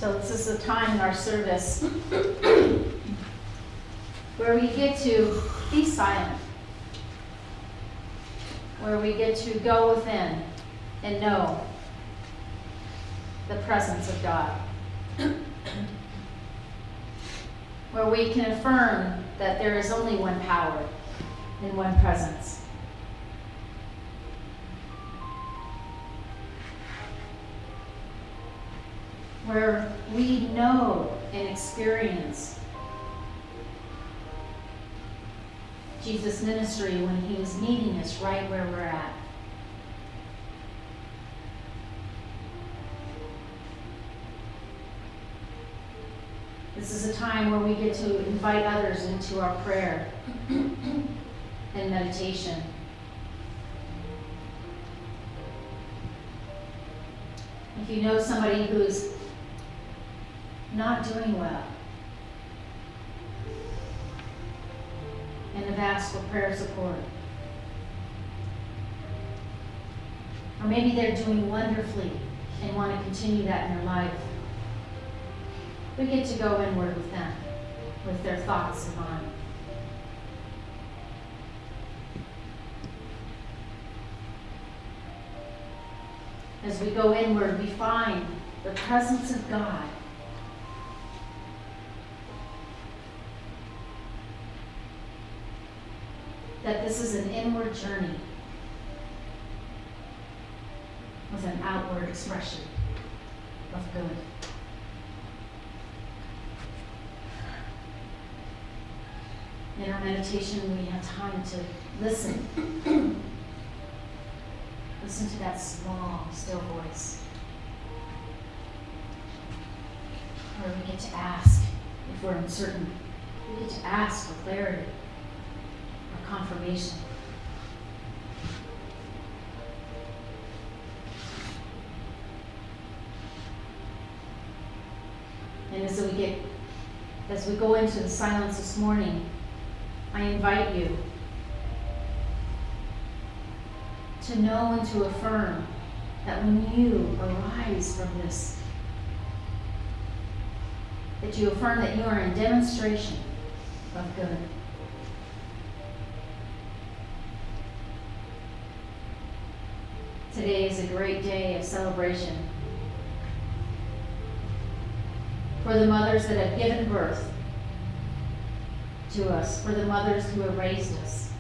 So this is a time in our service where we get to be silent, where we get to go within and know the presence of God, where we can affirm that there is only one power and one presence. Where we know and experience Jesus' ministry when he was meeting us right where we're at. This is a time where we get to invite others into our prayer and meditation. If you know somebody who's not doing well and have asked for prayer support, or maybe they're doing wonderfully and want to continue that in their life, we get to go inward with them, with their thoughts in mind. As we go inward, we find the presence of God. That this is an inward journey with an outward expression of good. In our meditation, we have time to listen. Listen to that small, still voice. Where we get to ask, if we're uncertain, we get to ask for clarity or confirmation. And as we go into the silence this morning, I invite you to know and to affirm that when you arise from this, that you affirm that you are in demonstration of good. Today is a great day of celebration for the mothers that have given birth to us, for the mothers who have raised us,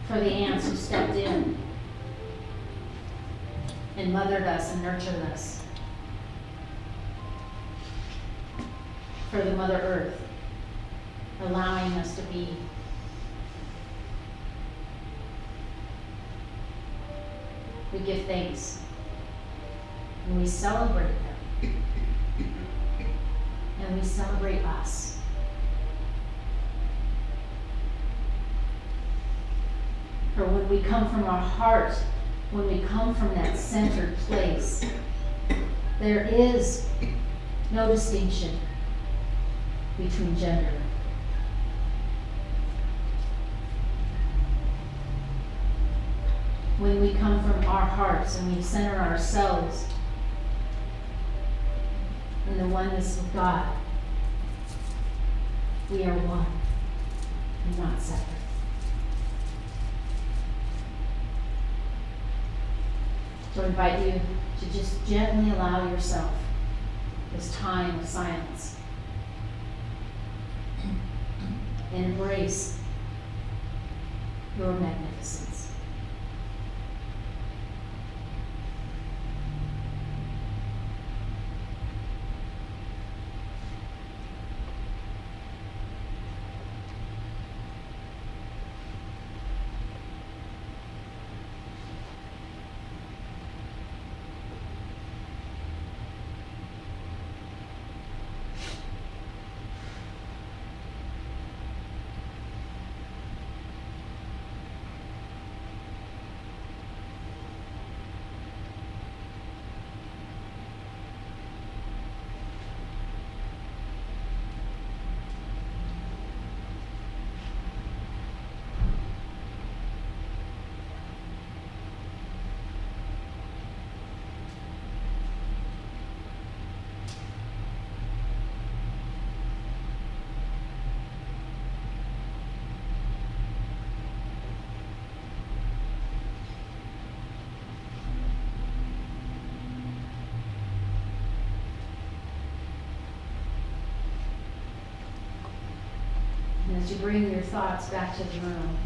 for the aunts who stepped in and mothered us and nurtured us, for the Mother Earth, allowing us to be. We give thanks and we celebrate them and we celebrate us. For when we come from our heart, when we come from that centered place, there is no distinction between gender. When we come from our hearts and we center ourselves in the oneness of God, we are one and not separate. So I invite you to just gently allow yourself this time of silence and embrace your magnificence. as you bring your thoughts back to the room,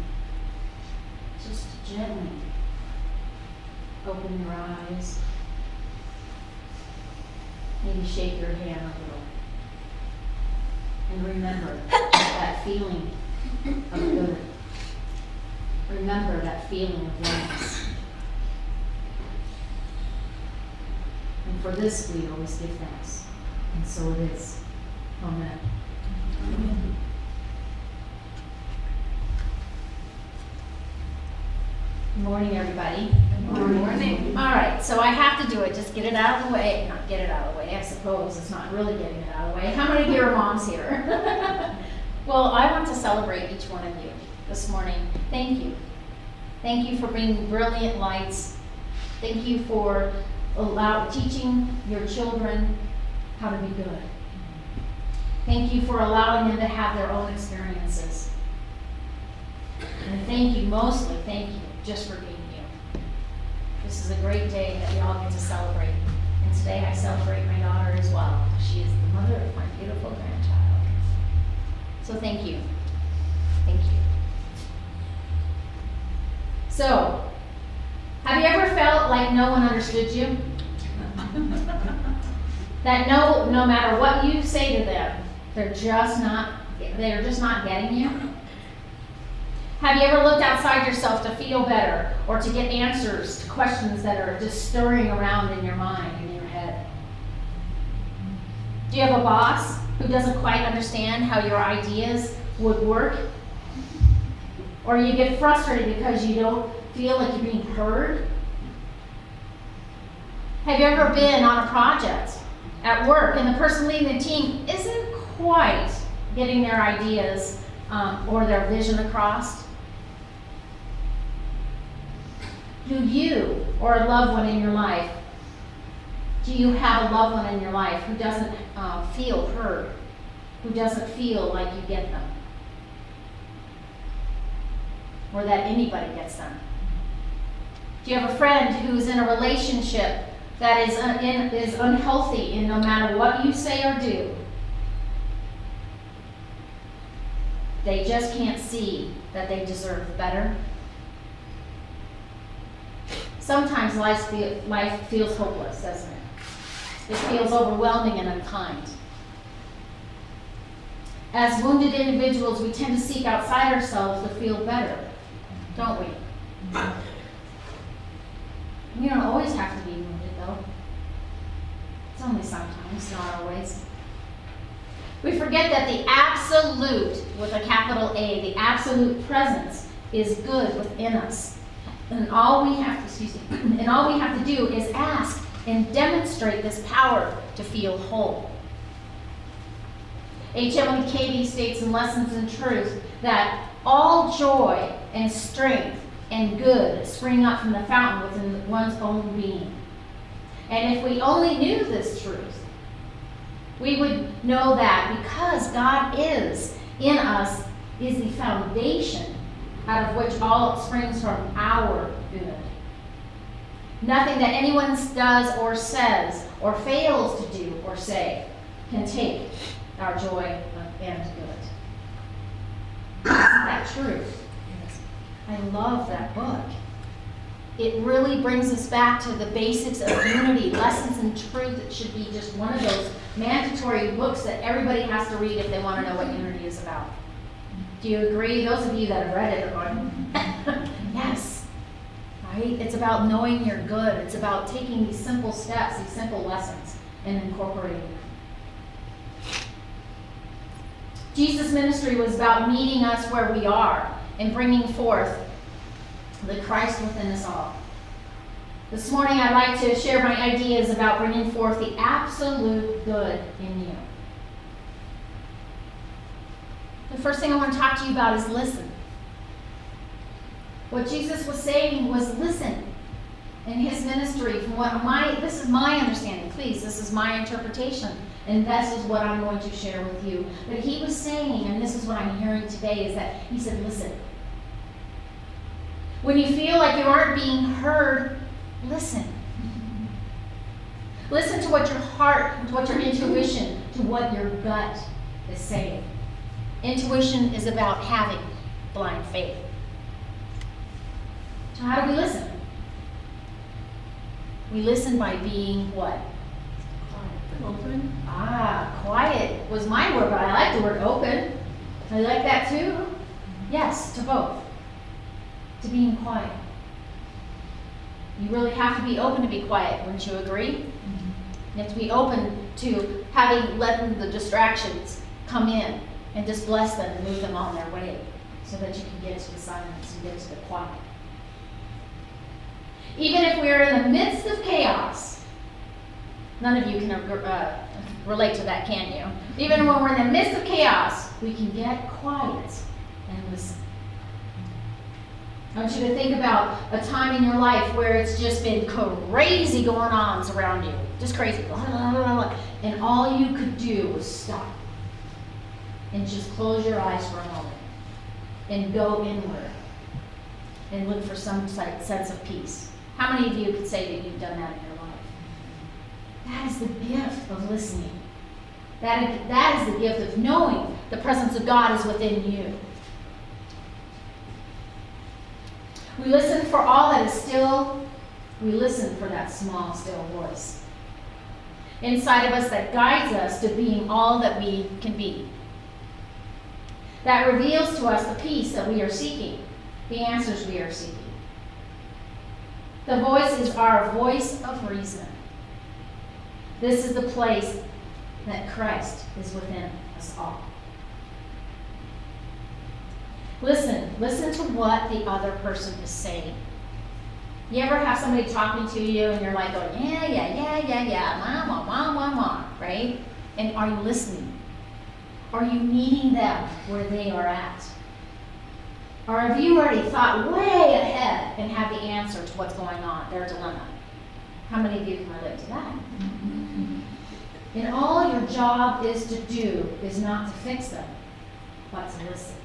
just gently open your eyes. Maybe shake your hand a little. And remember that feeling of good. Remember that feeling of oneness. And for this we always give thanks. And so it is. Amen. Amen. Good morning, everybody. Good morning. All right, so I have to do it. Just get it out of the way. Not get it out of the way, I suppose. It's not really getting it out of the way. How many of you are moms here? Well, I want to celebrate each one of you this morning. Thank you. Thank you for bringing brilliant lights. Thank you for teaching your children how to be good. Thank you for allowing them to have their own experiences. And thank you, mostly, thank you, just for being you. This is a great day that we all get to celebrate. And today I celebrate my daughter as well. She is the mother of my beautiful grandchild. So thank you. Thank you. So, have you ever felt like no one understood you? That no matter what you say to them, they're just not getting you? Have you ever looked outside yourself to feel better or to get answers to questions that are just stirring around in your mind, in your head? Do you have a boss who doesn't quite understand how your ideas would work? Or you get frustrated because you don't feel like you're being heard? Have you ever been on a project at work and the person leading the team isn't quite getting their ideas or their vision across? Do you or a loved one in your life, do you have a loved one in your life who doesn't feel heard, who doesn't feel like you get them, or that anybody gets them? Do you have a friend who's in a relationship that is unhealthy and no matter what you say or do, they just can't see that they deserve better? Sometimes life feels hopeless, doesn't it? It feels overwhelming and unkind. As wounded individuals, we tend to seek outside ourselves to feel better, don't we? We don't always have to be wounded, though. It's only sometimes, not always. We forget that the absolute, with a capital A, the absolute presence is good within us. And all we have to do is ask and demonstrate this power to feel whole. H.M. Katie states in Lessons in Truth that all joy and strength and good spring up from the fountain within one's own being. And if we only knew this truth, we would know that because God is in us is the foundation out of which all springs from our good. Nothing that anyone does or says or fails to do or say can take our joy and good. Isn't that true? I love that book. It really brings us back to the basics of unity, Lessons in Truth. It should be just one of those mandatory books that everybody has to read if they want to know what unity is about. Do you agree? Those of you that have read it are going, yes, right? It's about knowing you're good. It's about taking these simple steps, these simple lessons, and incorporating them. Jesus' ministry was about meeting us where we are and bringing forth the Christ within us all. This morning, I'd like to share my ideas about bringing forth the absolute good in you. The first thing I want to talk to you about is listen. What Jesus was saying was listen. In his ministry, from this is my understanding, please, this is my interpretation, and this is what I'm going to share with you. But he was saying, and this is what I'm hearing today, is that he said, listen. When you feel like you aren't being heard, listen. Listen to what your heart, to what your intuition, to what your gut is saying. Intuition is about having blind faith. So how do we listen? We listen by being what? Open. Quiet was my word, but I like the word open. I like that too. Yes, to both. To being quiet. You really have to be open to be quiet, wouldn't you agree? Mm-hmm. You have to be open to letting the distractions come in and just bless them and move them on their way so that you can get to the silence and get to the quiet. Even if we're in the midst of chaos, none of you can relate to that, can you? Even when we're in the midst of chaos, we can get quiet and listen. I want you to think about a time in your life where it's just been crazy going on around you. Just crazy. And all you could do was stop and just close your eyes for a moment and go inward and look for some sense of peace. How many of you could say that you've done that in your life? That is the gift of listening. That is the gift of knowing the presence of God is within you. We listen for all that is still. We listen for that small, still voice inside of us that guides us to being all that we can be. That reveals to us the peace that we are seeking, the answers we are seeking. The voice is our voice of reason. This is the place that Christ is within us all. Listen to what the other person is saying. You ever have somebody talking to you and you're like going, yeah, mom, right? And are you listening? Are you meeting them where they are at? Or have you already thought way ahead and have the answer to what's going on, their dilemma? How many of you can relate to that? And all your job is to do is not to fix them, but to listen.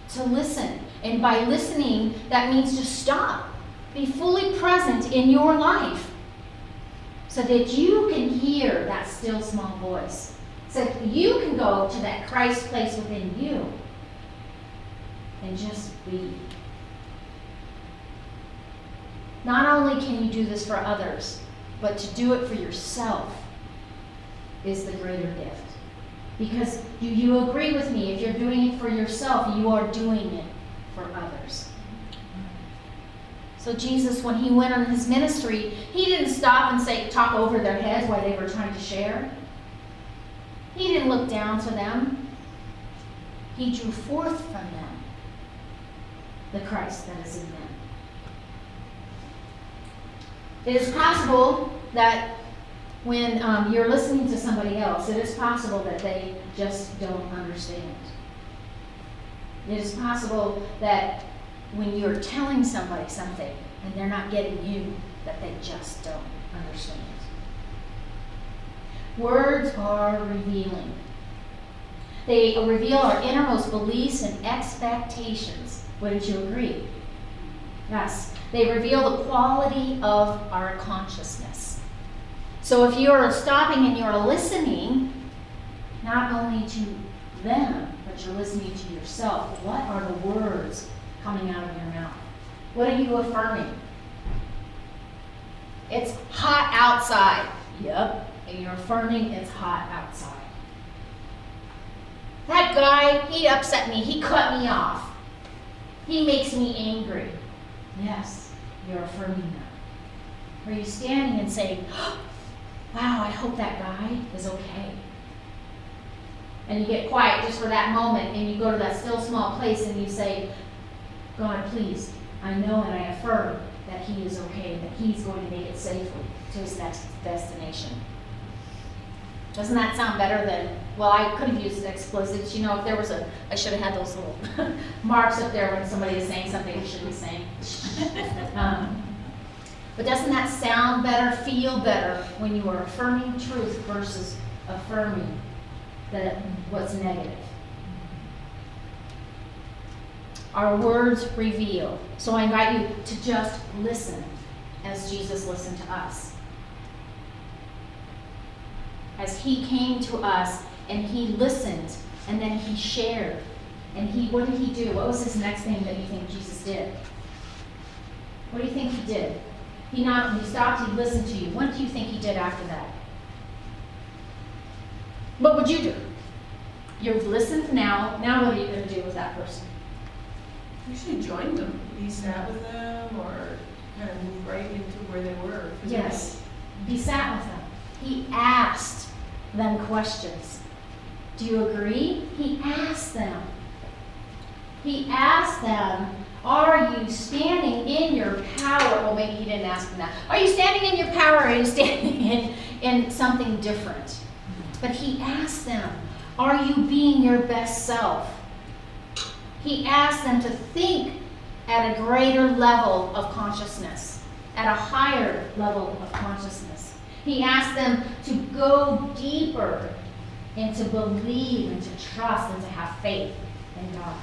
To listen. And by listening, that means to stop. Be fully present in your life so that you can hear that still small voice. So that you can go to that Christ place within you and just be. Not only can you do this for others, but to do it for yourself is the greater gift. Because do you agree with me? If you're doing it for yourself, you are doing it for others. So Jesus, when he went on his ministry, he didn't stop and talk over their heads while they were trying to share. He didn't look down to them. He drew forth from them the Christ that is in them. It is possible that when you're listening to somebody else, it is possible that they just don't understand. It is possible that when you're telling somebody something and they're not getting you, that they just don't understand. Words are revealing. They reveal our innermost beliefs and expectations. Wouldn't you agree? Yes. They reveal the quality of our consciousness. So if you're stopping and you're listening, not only to them, but you're listening to yourself, what are the words coming out of your mouth? What are you affirming? It's hot outside. Yep. And you're affirming it's hot outside. That guy, he upset me. He cut me off. He makes me angry. Yes, you're affirming that. Are you standing and saying, oh, wow, I hope that guy is okay? And you get quiet just for that moment and you go to that still small place and you say, God, please, I know and I affirm that he is okay, that he's going to make it safely to his next destination. Doesn't that sound better than, well, I could have used expletives. You know, if there was I should have had those little marks up there when somebody is saying something they shouldn't be saying. But doesn't that sound better, feel better when you are affirming truth versus affirming what's negative? Our words reveal. So I invite you to just listen as Jesus listened to us. As he came to us, and he listened, and then he shared. And what did he do? What was his next thing that you think Jesus did? What do you think he did? He stopped, he listened to you. What do you think he did after that? What would you do? You've listened now. Now what are you going to do with that person? Usually joined them. He sat with them or kind of moved right into where they were. Yes. He sat with them. He asked them questions. Do you agree? He asked them. He asked them, are you standing in your power? Well, maybe he didn't ask them that. Are you standing in your power, or are you standing in something different? But he asked them, are you being your best self? He asked them to think at a greater level of consciousness, at a higher level of consciousness. He asked them to go deeper and to believe and to trust and to have faith in God.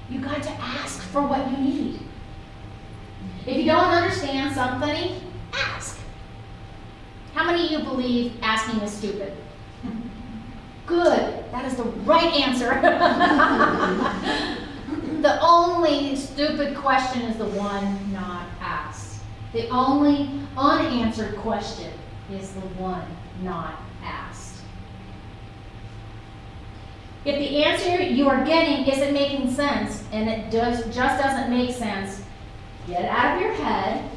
You got to ask for what you need. If you don't understand something, ask. How many of you believe asking is stupid? Good. That is the right answer. The only stupid question is the one not asked. The only unanswered question is the one not asked. If the answer you are getting isn't making sense, and it just doesn't make sense, get it out of your head,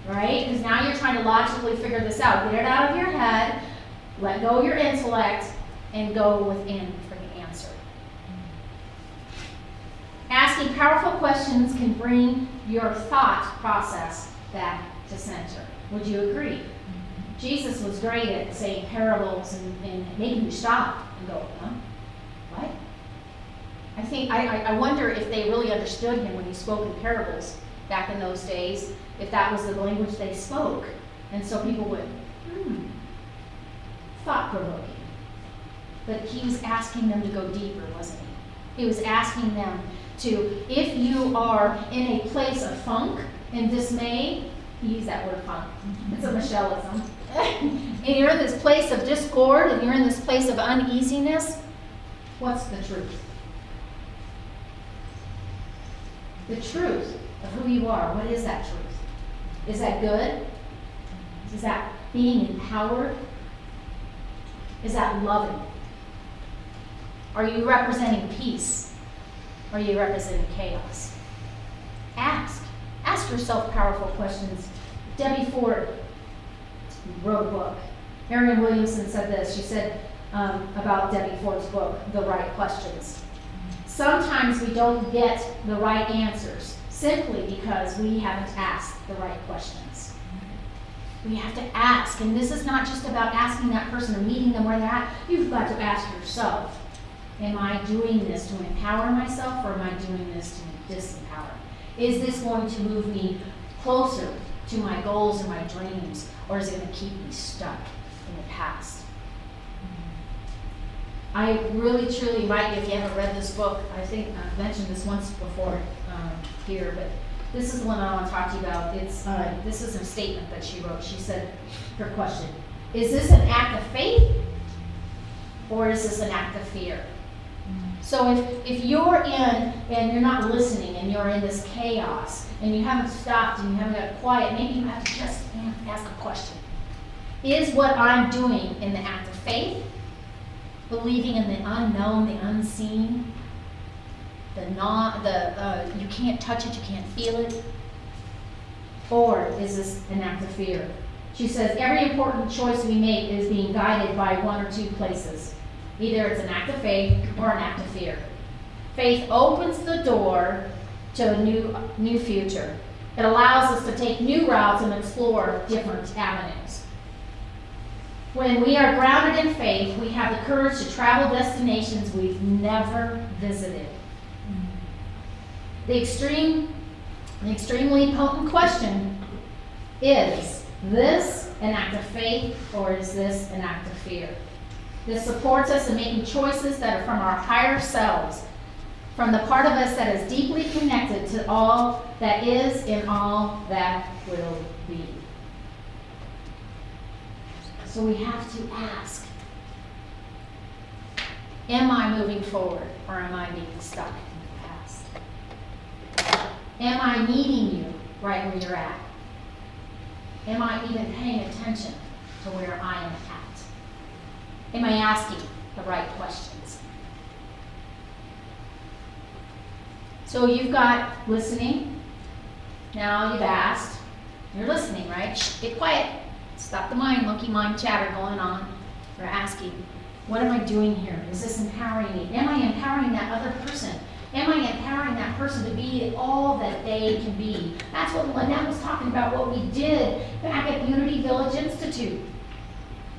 right? Because now you're trying to logically figure this out. Get it out of your head, let go of your intellect, and go within for the answer. Asking powerful questions can bring your thought process back to center. Would you agree? Jesus was great at saying parables and making you stop and go, huh? What? I wonder if they really understood him when he spoke in parables back in those days, if that was the language they spoke. And so people would, thought-provoking. But he was asking them to go deeper, wasn't he? He was asking them to, if you are in a place of funk and dismay, he used that word funk, it's a Michelleism, and you're in this place of discord and you're in this place of uneasiness, what's the truth? The truth of who you are, what is that truth? Is that good? Is that being empowered? Is that loving? Are you representing peace? Or are you representing chaos? Ask. Ask yourself powerful questions. Debbie Ford wrote a book. Marianne Williamson said this. She said about Debbie Ford's book, The Right Questions. Sometimes we don't get the right answers simply because we haven't asked the right questions. We have to ask, and this is not just about asking that person or meeting them where they're at. You've got to ask yourself, am I doing this to empower myself, or am I doing this to disempower? Is this going to move me closer to my goals and my dreams, or is it going to keep me stuck in the past? I really, truly invite you, if you haven't read this book, I think I've mentioned this once before here, but this is the one I want to talk to you about. This is a statement that she wrote. She said, her question, is this an act of faith, or is this an act of fear? So if you're in and you're not listening and you're in this chaos and you haven't stopped and you haven't got quiet, maybe you have to just ask a question. Is what I'm doing in the act of faith, believing in the unknown, the unseen, you can't touch it, you can't feel it? Or is this an act of fear? She says every important choice we make is being guided by one or two places. Either it's an act of faith or an act of fear. Faith opens the door to a new future. It allows us to take new routes and explore different avenues. When we are grounded in faith, we have the courage to travel destinations we've never visited. The extremely potent question is this an act of faith, or is this an act of fear? This supports us in making choices that are from our higher selves, from the part of us that is deeply connected to all that is and all that will be. So we have to ask, am I moving forward or am I being stuck in the past? Am I meeting you right where you're at? Am I even paying attention to where I am at? Am I asking the right questions? So you've got listening. Now you've asked. You're listening, right? Shh, get quiet. Stop the monkey mind chatter going on. We're asking, what am I doing here? Is this empowering me? Am I empowering that other person? Am I empowering that person to be all that they can be? That's what Lynette was talking about, what we did back at Unity Village Institute.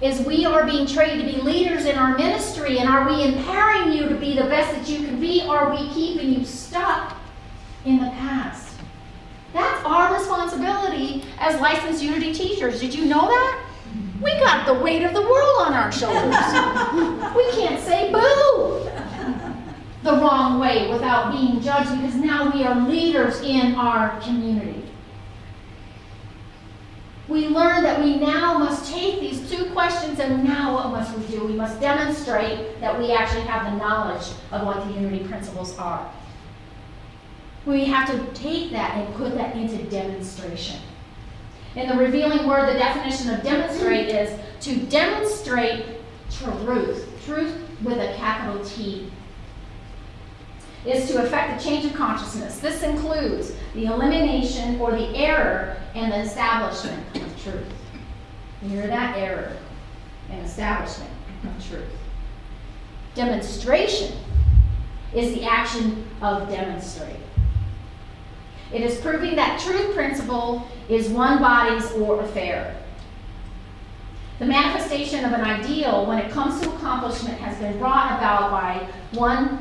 Is we are being trained to be leaders in our ministry, and are we empowering you to be the best that you can be, or are we keeping you stuck in the past? That's our responsibility as licensed Unity teachers. Did you know that? We got the weight of the world on our shoulders. We can't say boo the wrong way without being judged, because now we are leaders in our community. We learn that we now must take these two questions, and now what must we do? We must demonstrate that we actually have the knowledge of what the Unity principles are. We have to take that and put that into demonstration. In the revealing word, the definition of demonstrate is to demonstrate truth. Truth with a capital T. Is to effect a change of consciousness. This includes the elimination or the error and the establishment of truth. You hear that? Error and establishment of truth. Demonstration is the action of demonstrate. It is proving that truth principle is one body's or affair. The manifestation of an ideal, when it comes to accomplishment, has been brought about by one's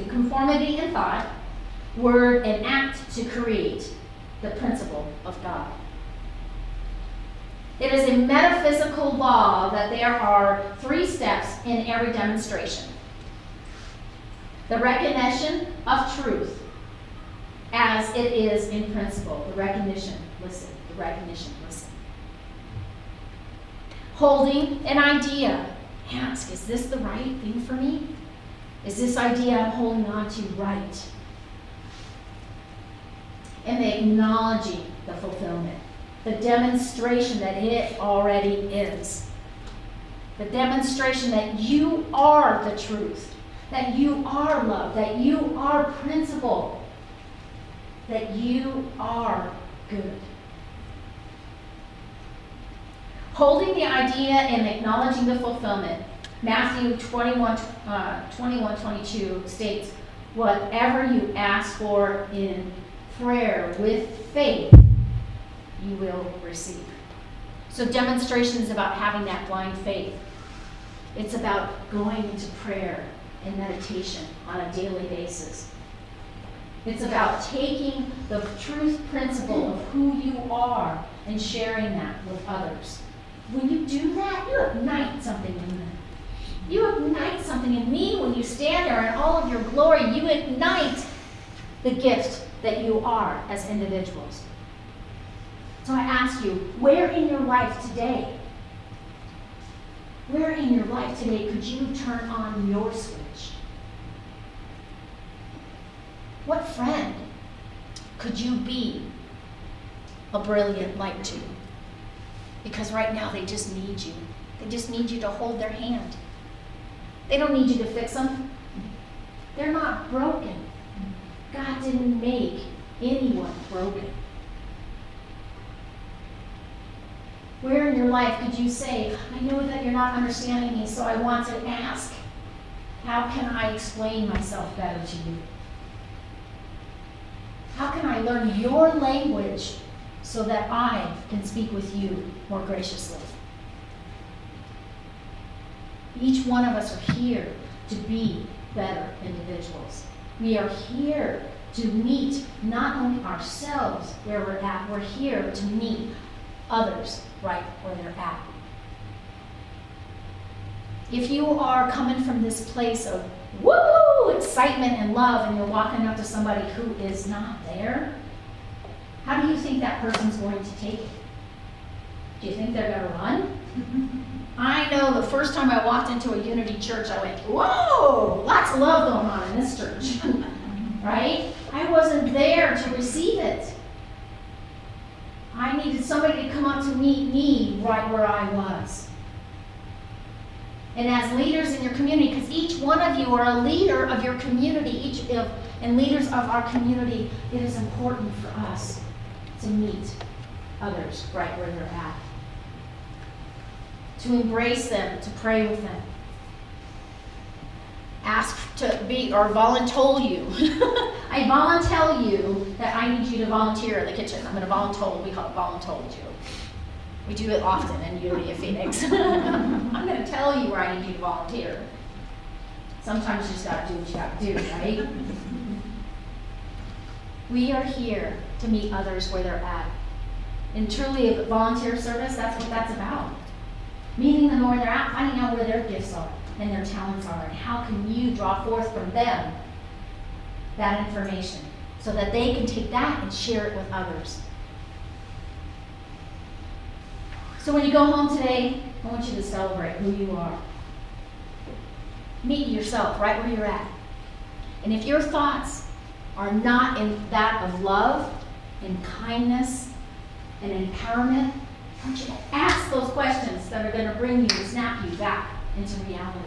conformity in thought, word, and act to create the principle of God. It is a metaphysical law that there are 3 steps in every demonstration. The recognition of truth as it is in principle. The recognition, listen. The recognition, listen. Holding an idea. Ask, is this the right thing for me? Is this idea I'm holding on to right? And acknowledging the fulfillment. The demonstration that it already is. The demonstration that you are the truth. That you are love. That you are principle. That you are good. Holding the idea and acknowledging the fulfillment. Matthew 21:22 states, whatever you ask for in prayer with faith, you will receive. So demonstration is about having that blind faith. It's about going into prayer and meditation on a daily basis. It's about taking the truth principle of who you are and sharing that with others. When you do that, you ignite something in them. You ignite something in me when you stand there in all of your glory. You ignite the gift that you are as individuals. So I ask you, where in your life today, could you turn on your switch? What friend could you be a brilliant light to? Because right now they just need you. They just need you to hold their hand. They don't need you to fix them. They're not broken. God didn't make anyone broken. Where in your life could you say, I know that you're not understanding me, so I want to ask, how can I explain myself better to you? How can I learn your language so that I can speak with you more graciously? Each one of us are here to be better individuals. We are here to meet not only ourselves where we're at, we're here to meet others right where they're at. If you are coming from this place of woo, excitement and love, and you're walking up to somebody who is not there, how do you think that person's going to take it? Do you think they're gonna run? I know the first time I walked into a Unity church, I went, whoa, lots of love going on in this church, right? I wasn't there to receive it. I needed somebody to come up to meet me right where I was. And as leaders in your community, because each one of you are a leader of your community, and leaders of our community, it is important for us to meet others right where they're at. To embrace them, to pray with them. Ask to be, or voluntold you. I voluntold you that I need you to volunteer in the kitchen. I'm going to voluntold, we call it voluntold you. We do it often in Unity of Phoenix. I'm going to tell you where I need you to volunteer. Sometimes you just got to do what you got to do, right? We are here to meet others where they're at. And truly, a volunteer service, that's what that's about. Meeting them where they're at, finding out where their gifts are and their talents are, and how can you draw forth from them that information so that they can take that and share it with others. So when you go home today, I want you to celebrate who you are. Meet yourself right where you're at. And if your thoughts are not in that of love and kindness and empowerment, I want you to ask those questions that are going to bring you, snap you back into reality.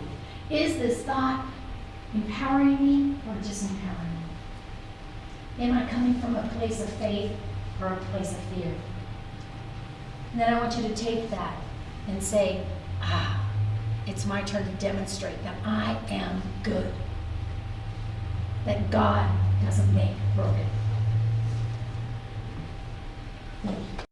Is this thought empowering me or disempowering me? Am I coming from a place of faith or a place of fear? And then I want you to take that and say, it's my turn to demonstrate that I am good. That God doesn't make broken. Thank you.